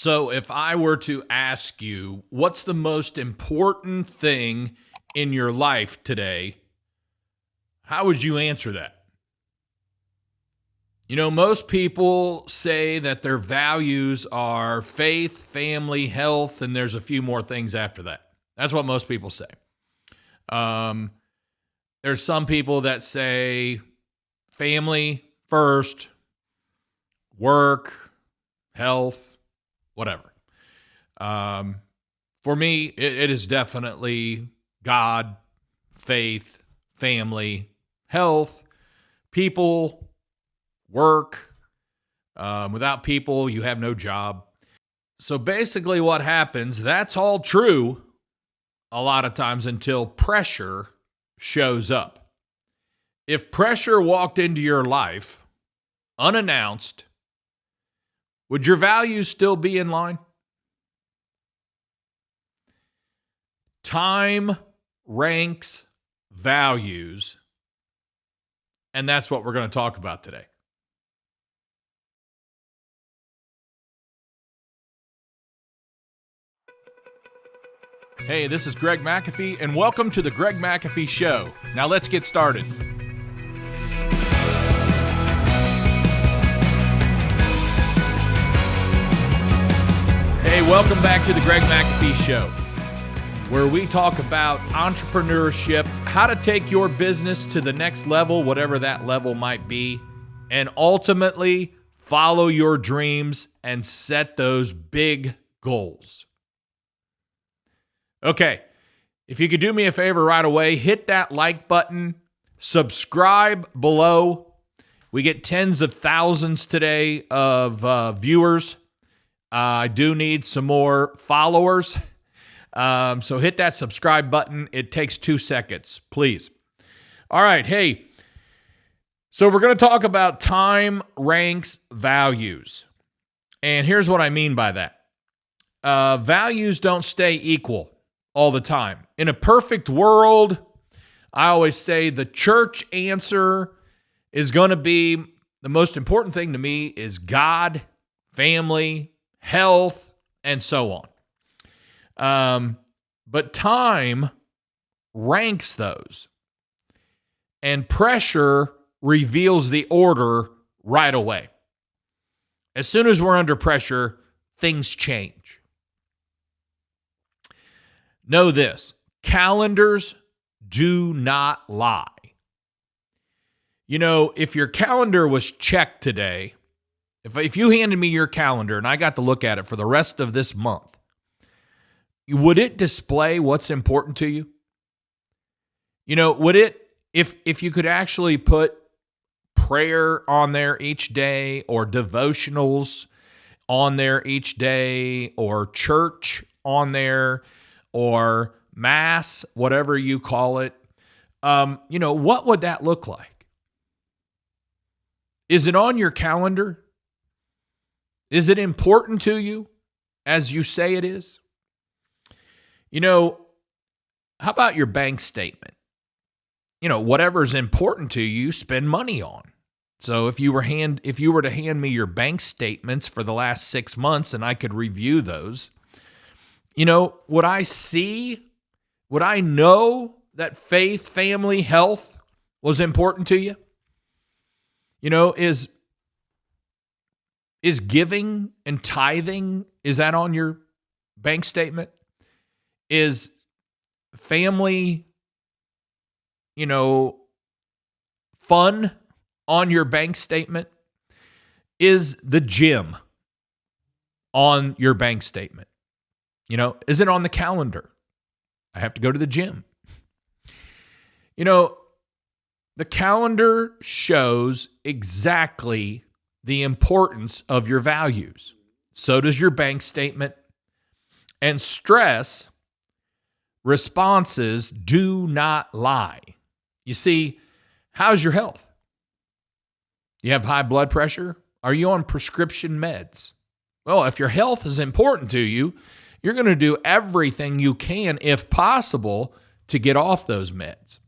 So if I were to ask you, what's the most important thing in your life today? How would you answer that? Most people say that their values are faith, family, health, and there's a few more things after that. That's what most people say. There's some people that say family first, work, health, whatever. For me, it is definitely God, faith, family, health, people, work. Without people, you have no job. So basically what happens, that's all true a lot of times until pressure shows up. If pressure walked into your life unannounced, would your values still be in line? Time ranks values, and that's what we're going to talk about today. Hey, this is Greg McAfee, and welcome to the Greg McAfee Show. Now let's get started. Hey, welcome back to the Greg McAfee Show, where we talk about entrepreneurship, how to take your business to the next level, whatever that level might be, and ultimately follow your dreams and set those big goals. Okay, if you could do me a favor right away, hit that like button, subscribe below. We get tens of thousands today of viewers. I do need some more followers. So hit that subscribe button. It takes 2 seconds, please. All right, hey, so we're going to talk about time ranks values. And here's what I mean by that. Values don't stay equal all the time. In a perfect world, I always say the church answer is going to be, the most important thing to me is God, family, health, and so on. But time ranks those. And pressure reveals the order right away. As soon as we're under pressure, things change. Know this, calendars do not lie. If your calendar was checked today, if you handed me your calendar and I got to look at it for the rest of this month, would it display what's important to you? Would it, if you could actually put prayer on there each day or devotionals on there each day or church on there or mass, whatever you call it, what would that look like? Is it on your calendar? Is it important to you as you say it is? How about your bank statement? Whatever's important to you, spend money on. So if you were to hand me your bank statements for the last 6 months and I could review those, would I know that faith, family, health was important to you? Is giving and tithing, is that on your bank statement? Is family, fun on your bank statement? Is the gym on your bank statement? Is it on the calendar? I have to go to the gym. The calendar shows exactly the importance of your values. So does your bank statement. And stress responses do not lie. You see, how's your health? You have high blood pressure? Are you on prescription meds? Well, if your health is important to you, you're going to do everything you can, if possible, to get off those meds.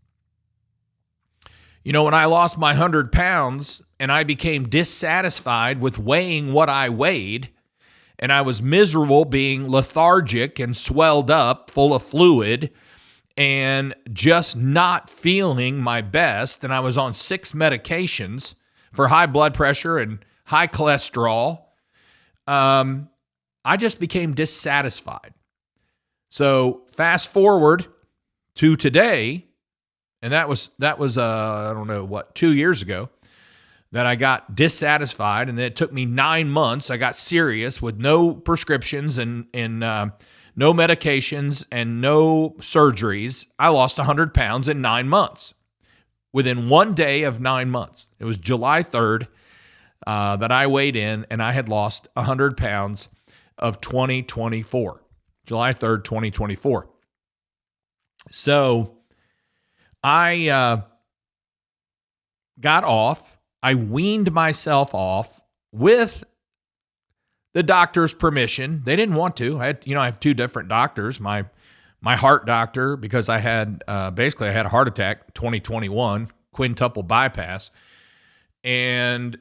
When I lost my 100 pounds and I became dissatisfied with weighing what I weighed, and I was miserable, being lethargic and swelled up, full of fluid, and just not feeling my best. And I was on 6 medications for high blood pressure and high cholesterol. I just became dissatisfied. So fast forward to today, and that was I don't know what, 2 years ago, that I got dissatisfied, and then it took me 9 months. I got serious with no prescriptions and no medications and no surgeries. I lost 100 pounds in 9 months, within 1 day of 9 months. It was July 3rd that I weighed in, and I had lost 100 pounds of 2024. July 3rd, 2024. So I got off. I weaned myself off with the doctor's permission. They didn't want to. I have 2 different doctors. My heart doctor, because I had basically I had a heart attack 2021, quintuple bypass, and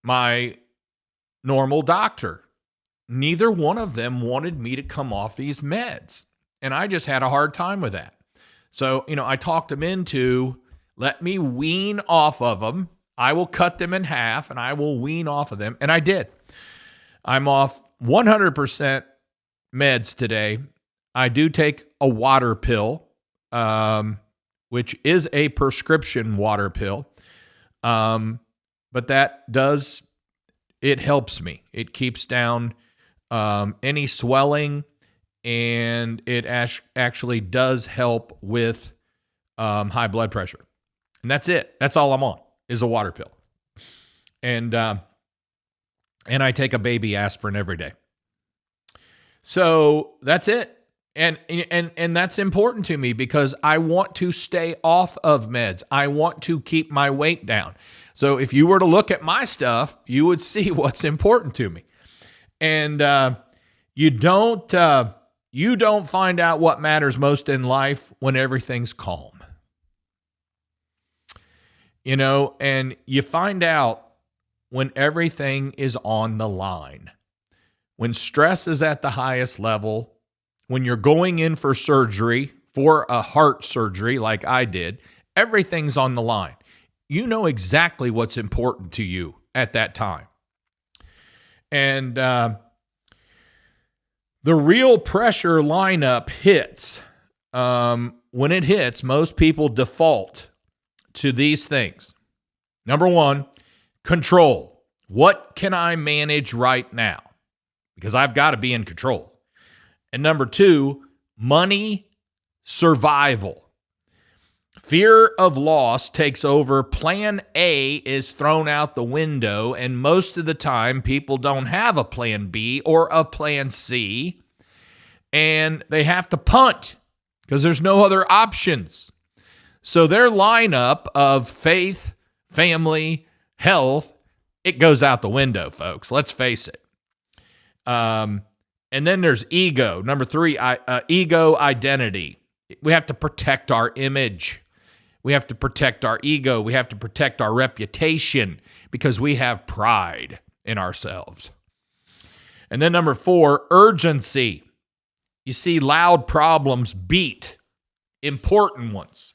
my normal doctor. Neither one of them wanted me to come off these meds, and I just had a hard time with that. So, I talked them into, let me wean off of them. I will cut them in half, and I will wean off of them, and I did. I'm off 100% meds today. I do take a water pill, which is a prescription water pill, but it helps me. It keeps down any swelling, and it actually does help with high blood pressure. And that's it. That's all I'm on, is a water pill. And I take a baby aspirin every day. So that's it. And that's important to me because I want to stay off of meds. I want to keep my weight down. So if you were to look at my stuff, you would see what's important to me. And you don't find out what matters most in life when everything's calm. And you find out when everything is on the line. When stress is at the highest level, when you're going in for surgery, for a heart surgery like I did, everything's on the line. You know exactly what's important to you at that time. And the real pressure lineup hits. When it hits, most people default to these things. Number 1, control. What can I manage right now? Because I've got to be in control. And number 2, money, survival. Fear of loss takes over. Plan A is thrown out the window, and most of the time, people don't have a plan B or a plan C, and they have to punt because there's no other options. So their lineup of faith, family, health, it goes out the window, folks. Let's face it. And then there's ego. Number 3, ego identity. We have to protect our image. We have to protect our ego. We have to protect our reputation because we have pride in ourselves. And then number 4, urgency. You see, loud problems beat important ones.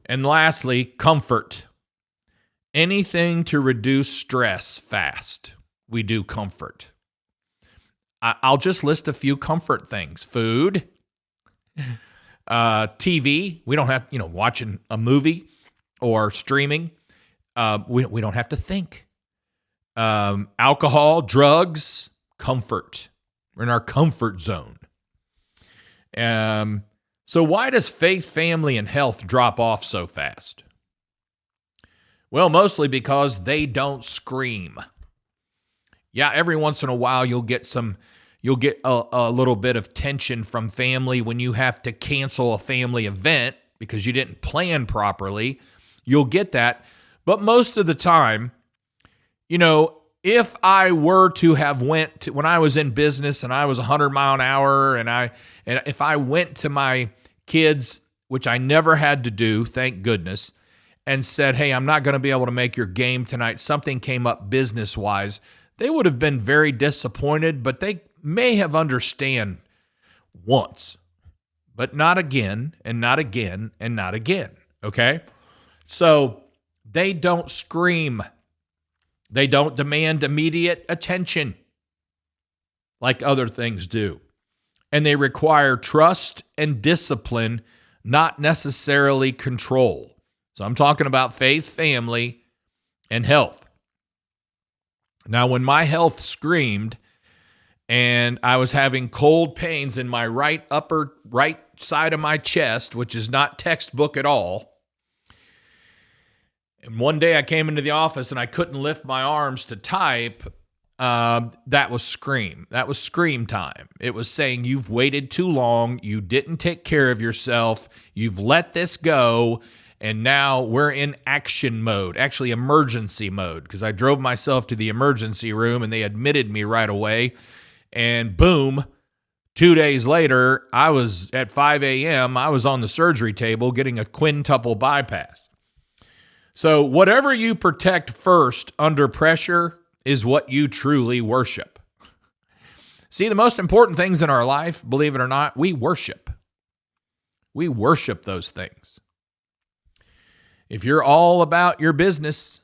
And lastly, comfort. Anything to reduce stress fast. We do comfort. I'll just list a few comfort things. Food, TV. We don't have, watching a movie or streaming. We don't have to think. Alcohol, drugs, comfort. We're in our comfort zone. So why does faith, family, and health drop off so fast? Well, mostly because they don't scream. Yeah, every once in a while you'll get a little bit of tension from family when you have to cancel a family event because you didn't plan properly. You'll get that. But most of the time, if I were to have when I was in business and I was 100 mile an hour and if I went to my kids, which I never had to do, thank goodness, and said, hey, I'm not going to be able to make your game tonight, something came up business-wise, they would have been very disappointed, but they may have understand once, but not again, and not again, and not again, okay? So they don't scream. They don't demand immediate attention like other things do. And they require trust and discipline, not necessarily control. So I'm talking about faith, family, and health. Now, when my health screamed and I was having cold pains in my right side of my chest, which is not textbook at all, and one day I came into the office and I couldn't lift my arms to type, that was scream. That was scream time. It was saying, you've waited too long, you didn't take care of yourself, you've let this go, and now we're in action mode, actually emergency mode, because I drove myself to the emergency room and they admitted me right away. And boom, 2 days later, I was at 5 a.m., I was on the surgery table getting a quintuple bypass. So whatever you protect first under pressure is what you truly worship. See, the most important things in our life, believe it or not, we worship. We worship those things. If you're all about your business,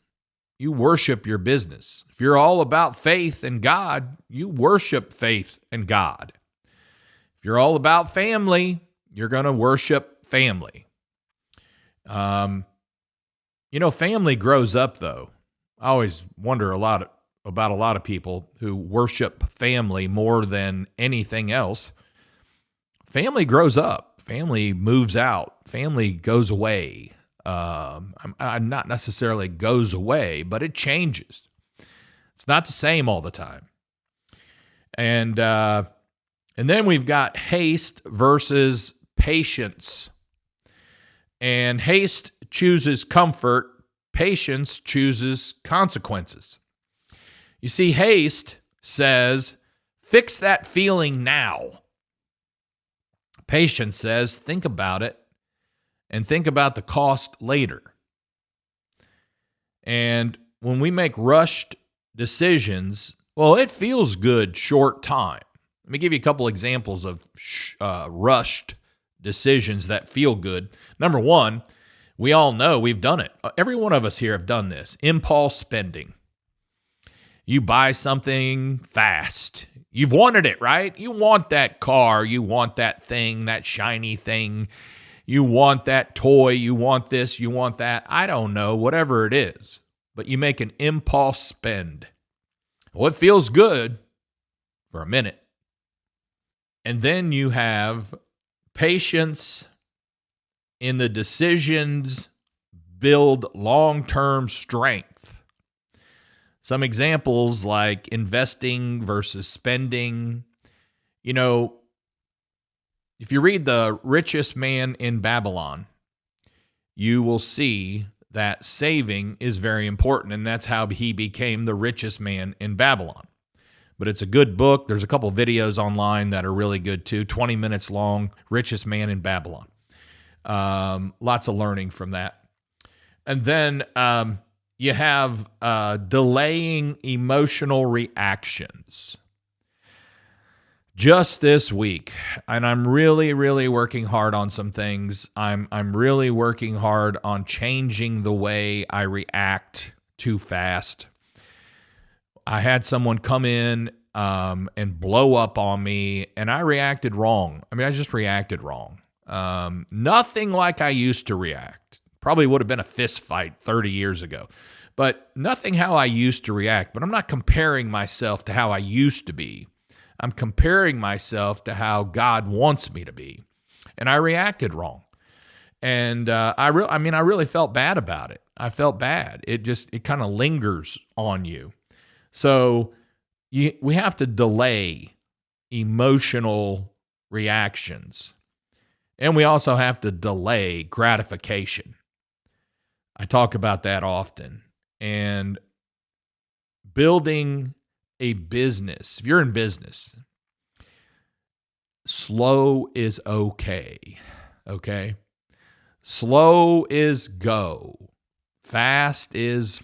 you worship your business. If you're all about faith and God, you worship faith and God. If you're all about family, you're going to worship family. Family grows up, though. I always wonder about a lot of people who worship family more than anything else. Family grows up. Family moves out. Family goes away. Not necessarily goes away, but it changes. It's not the same all the time. And then we've got haste versus patience. And haste chooses comfort. Patience chooses consequences. You see, haste says, fix that feeling now. Patience says, think about it and think about the cost later. And when we make rushed decisions, well, it feels good short time. Let me give you a couple examples of rushed decisions that feel good. Number one, we all know we've done it. Every one of us here have done this. Impulse spending. You buy something fast. You've wanted it, right? You want that car. You want that thing, that shiny thing. You want that toy. You want this. You want that. I don't know, whatever it is. But you make an impulse spend. Well, it feels good for a minute. And then you have patience in the decisions build long-term strength. Some examples like investing versus spending. If you read The Richest Man in Babylon, you will see that saving is very important, and that's how he became the richest man in Babylon. But it's a good book. There's a couple videos online that are really good too, 20 minutes long, Richest Man in Babylon. Lots of learning from that. And then you have delaying emotional reactions. Just this week, and I'm really, really working hard on some things. I'm really working hard on changing the way I react too fast. I had someone come in and blow up on me, and I reacted wrong. I just reacted wrong. Nothing like I used to react. Probably would have been a fist fight 30 years ago, but nothing how I used to react. But I'm not comparing myself to how I used to be. I'm comparing myself to how God wants me to be. And I reacted wrong. And I really felt bad about it. I felt bad. It kind of lingers on you. So we have to delay emotional reactions. And we also have to delay gratification. I talk about that often. And building a business, if you're in business, slow is okay. Slow is go. Fast is,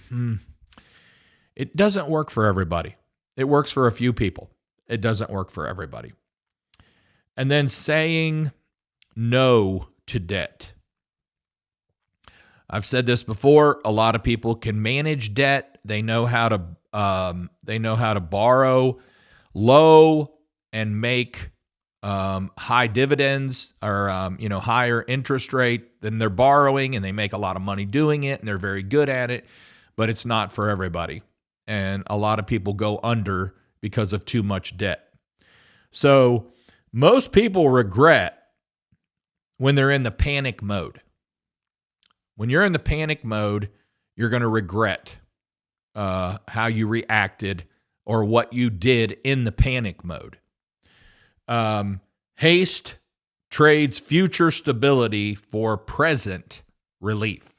it doesn't work for everybody. It works for a few people. It doesn't work for everybody. And then saying no to debt. I've said this before. A lot of people can manage debt. They know how to borrow low and make high dividends or higher interest rate than they're borrowing, and they make a lot of money doing it, and they're very good at it. But it's not for everybody, and a lot of people go under because of too much debt. So most people regret when they're in the panic mode. When you're in the panic mode, you're going to regret how you reacted or what you did in the panic mode. Haste trades future stability for present relief.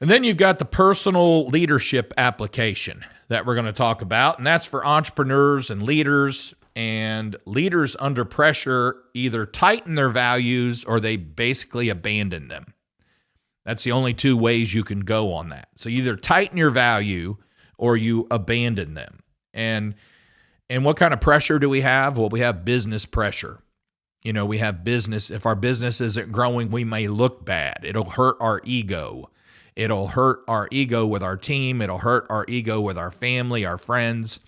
And then you've got the personal leadership application that we're going to talk about, and that's for entrepreneurs and leaders. And leaders under pressure either tighten their values or they basically abandon them. That's the only two ways you can go on that. So you either tighten your value or you abandon them. And what kind of pressure do we have? Well, we have business pressure. We have business. If our business isn't growing, we may look bad. It'll hurt our ego. It'll hurt our ego with our team. It'll hurt our ego with our family, our friends.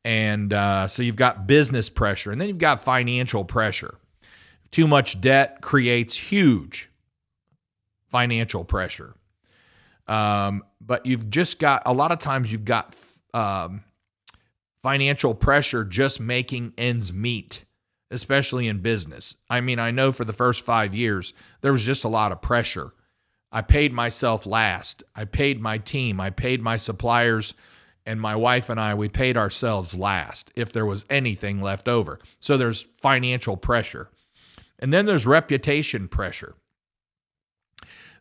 And so you've got business pressure, and then you've got financial pressure. Too much debt creates huge financial pressure. But you've just got, a lot of times you've got financial pressure just making ends meet, especially in business. I mean, I know for the first 5 years, there was just a lot of pressure. I paid myself last. I paid my team. I paid my suppliers. And my wife and I, we paid ourselves last if there was anything left over. So there's financial pressure. And then there's reputation pressure.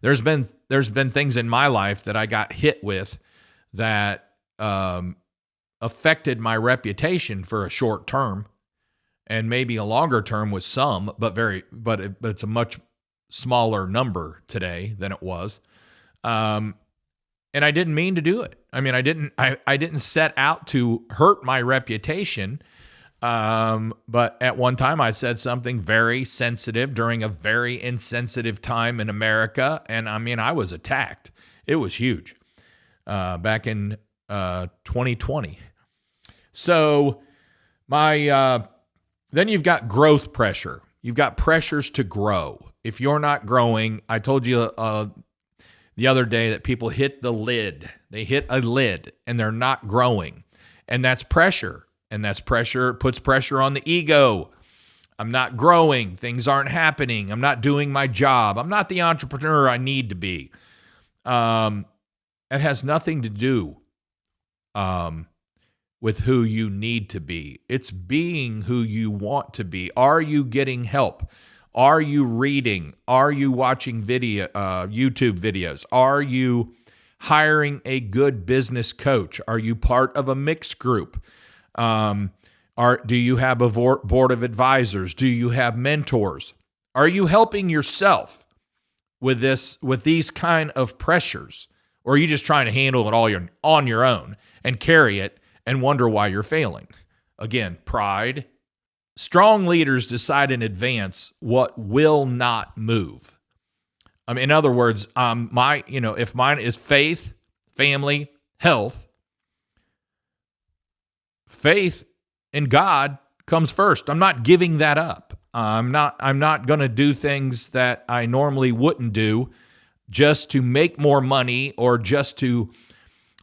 There's been things in my life that I got hit with that affected my reputation for a short term and maybe a longer term with some, but it's a much smaller number today than it was. And I didn't mean to do it. I mean, I didn't set out to hurt my reputation. But at one time I said something very sensitive during a very insensitive time in America. And I mean, I was attacked. It was huge, back in 2020. So then you've got growth pressure. You've got pressures to grow. If you're not growing, I told you, the other day that people hit the lid. They hit a lid and they're not growing. And that's pressure. And that's pressure, puts pressure on the ego. I'm not growing. Things aren't happening. I'm not doing my job. I'm not the entrepreneur I need to be. It has nothing to do with who you need to be. It's being who you want to be. Are you getting help? Are you reading? Are you watching YouTube videos? Are you hiring a good business coach? Are you part of a mixed group? Do you have a board of advisors? Do you have mentors? Are you helping yourself with these kind of pressures? Or are you just trying to handle it all on your own and carry it and wonder why you're failing? Again, pride. Strong leaders decide in advance what will not move. In other words, if mine is faith, family, health, faith in God comes first. I'm not giving that up. I'm not going to do things that I normally wouldn't do just to make more money or just to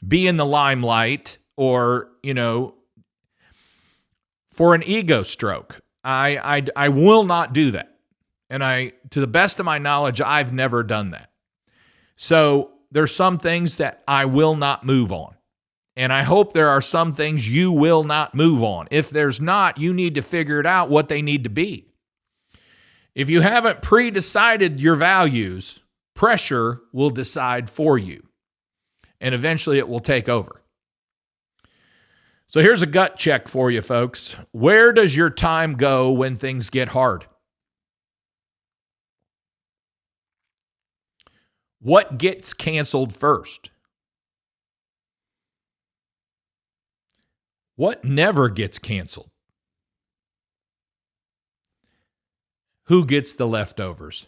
be in the limelight or, for an ego stroke. I will not do that. And to the best of my knowledge, I've never done that. So there's some things that I will not move on. And I hope there are some things you will not move on. If there's not, you need to figure it out what they need to be. If you haven't pre-decided your values, pressure will decide for you. And eventually it will take over. So here's a gut check for you, folks. Where does your time go when things get hard? What gets canceled first? What never gets canceled? Who gets the leftovers?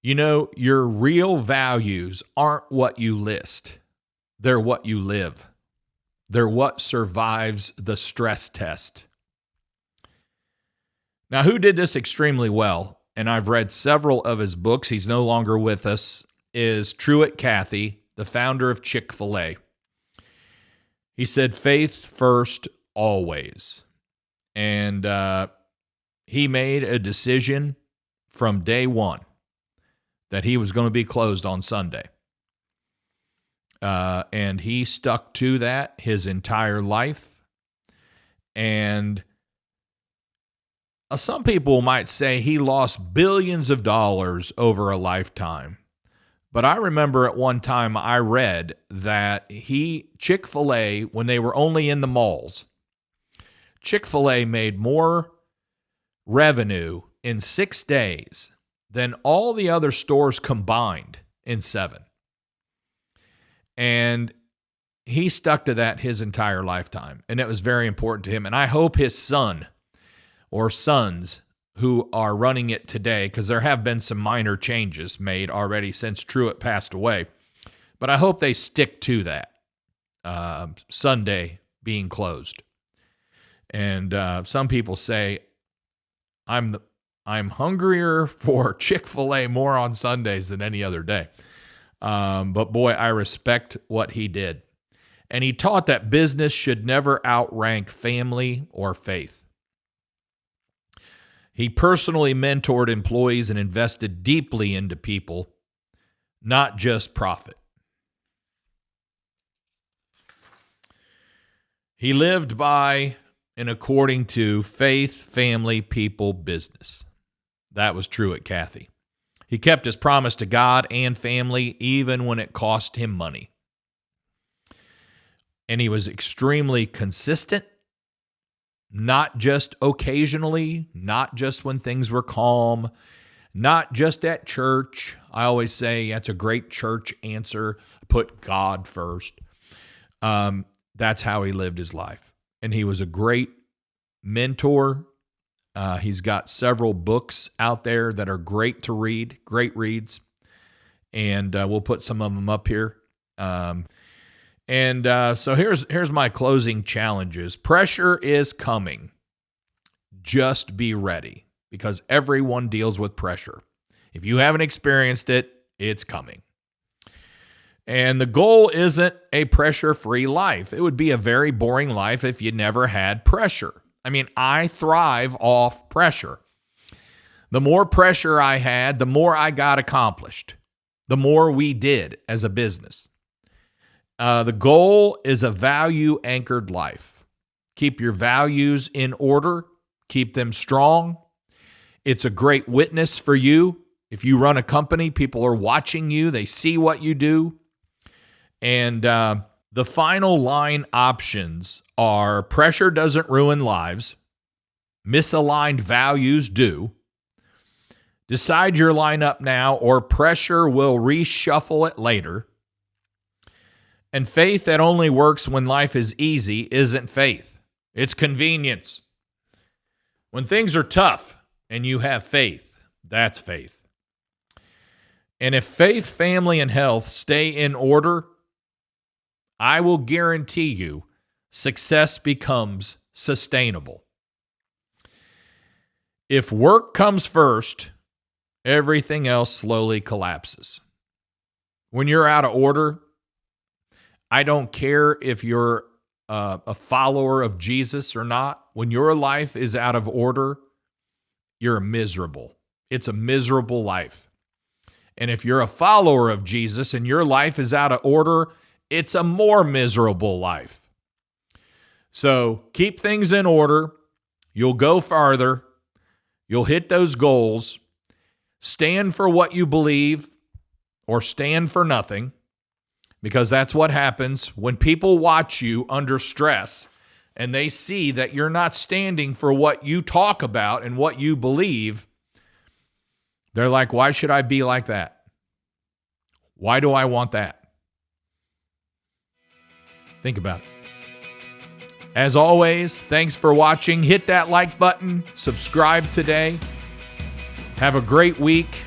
You know, your real values aren't what you list. They're what you live. They're what survives the stress test. Now, who did this extremely well, and I've read several of his books, he's no longer with us, is Truett Cathy, the founder of Chick-fil-A. He said, faith first, always. And he made a decision from day one that he was going to be closed on Sunday. And he stuck to that his entire life. And some people might say he lost billions of dollars over a lifetime. But I remember at one time I read that Chick-fil-A, when they were only in the malls, Chick-fil-A made more revenue in 6 days than all the other stores combined in 7. And he stuck to that his entire lifetime. And it was very important to him. And I hope his son or sons who are running it today, because there have been some minor changes made already since Truett passed away, but I hope they stick to that Sunday being closed. And some people say, I'm hungrier for Chick-fil-A more on Sundays than any other day. But boy, I respect what he did. And he taught that business should never outrank family or faith. He personally mentored employees and invested deeply into people, not just profit. He lived by and according to faith, family, people, business. That was Truett Cathy. He kept his promise to God and family even when it cost him money. And he was extremely consistent, not just occasionally, not just when things were calm, not just at church. I always say that's a great church answer, put God first. That's how he lived his life. And he was a great mentor. He's got several books out there that are great to read, great reads. And we'll put some of them up here. So here's my closing challenges. Pressure is coming. Just be ready, because everyone deals with pressure. If you haven't experienced it, it's coming. And the goal isn't a pressure-free life. It would be a very boring life if you never had pressure. I mean, I thrive off pressure. The more pressure I had, the more I got accomplished, the more we did as a business. The goal is a value-anchored life. Keep your values in order. Keep them strong. It's a great witness for you. If you run a company, people are watching you. They see what you do. And the final line options are: pressure doesn't ruin lives. Misaligned values do. Decide your lineup now, or pressure will reshuffle it later. And faith that only works when life is easy isn't faith. It's convenience. When things are tough and you have faith, that's faith. And if faith, family, and health stay in order, I will guarantee you success becomes sustainable. If work comes first, everything else slowly collapses. When you're out of order, I don't care if you're a follower of Jesus or not. When your life is out of order, you're miserable. It's a miserable life. And if you're a follower of Jesus and your life is out of order, it's a more miserable life. So keep things in order. You'll go farther. You'll hit those goals. Stand for what you believe, or stand for nothing. Because that's what happens when people watch you under stress and they see that you're not standing for what you talk about and what you believe. They're like, why should I be like that? Why do I want that? Think about it. As always, thanks for watching. Hit that like button. Subscribe today. Have a great week.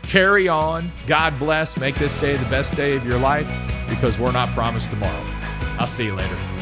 Carry on. God bless. Make this day the best day of your life, because we're not promised tomorrow. I'll see you later.